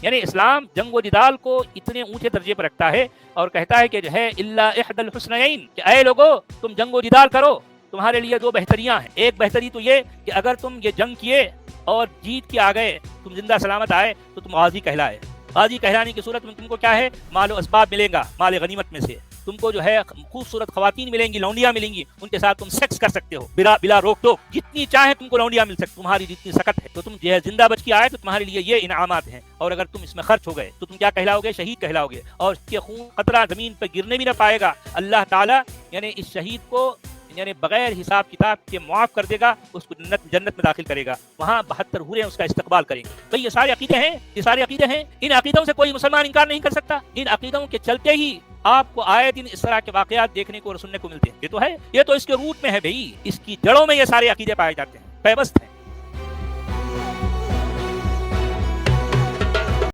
یعنی اسلام جنگ و جدال کو اتنے اونچے درجے پر رکھتا ہے اور کہتا ہے کہ جو ہے الا احد الحسنین، کہ اے لوگو تم جنگ و جدال کرو، تمہارے لیے دو بہتریاں ہیں۔ ایک بہتری تو یہ کہ اگر تم یہ جنگ کیے اور جیت کے آ گئے، تم زندہ سلامت آئے، تو تم غازی کہلائے۔ غازی کہلانے کی صورت میں تم کو کیا ہے؟ مال و اسباب ملے گا، مال غنیمت میں سے تم کو جو ہے خوبصورت خواتین ملیں گی، لونڈیاں ملیں گی، ان کے ساتھ تم سیکس کر سکتے ہو بلا روک ٹوک، جتنی چاہے تم کو لونڈیاں مل سکتی، تمہاری جتنی سکت ہے، تو تم جو ہے زندہ بچ کے آئے تو تمہارے لیے یہ انعامات ہیں، اور اگر تم اس میں خرچ ہو گئے تو تم کیا کہلاؤ گے؟ شہید کہلاؤ گے، اور اس کے خون قطرہ زمین پہ گرنے بھی نہ پائے گا۔ اللہ تعالیٰ یعنی اس شہید کو یعنی بغیر حساب کتاب کے معاف کر دے گا، اس کو جنت میں داخل کرے گا، وہاں 72 حوریں اس کا استقبال کریں گے۔ بھئی یہ سارے عقیدے ہیں، یہ سارے عقیدے ہیں، ان عقیدوں سے کوئی مسلمان انکار نہیں کر سکتا۔ ان عقیدوں کے چلتے ہی آپ کو آئے دن اس طرح کے واقعات دیکھنے کو اور سننے کو ملتے ہیں۔ یہ تو ہے، یہ تو اس کے روٹ میں ہے بھئی، اس کی جڑوں میں یہ سارے عقیدے پائے جاتے ہیں، پیوست ہیں۔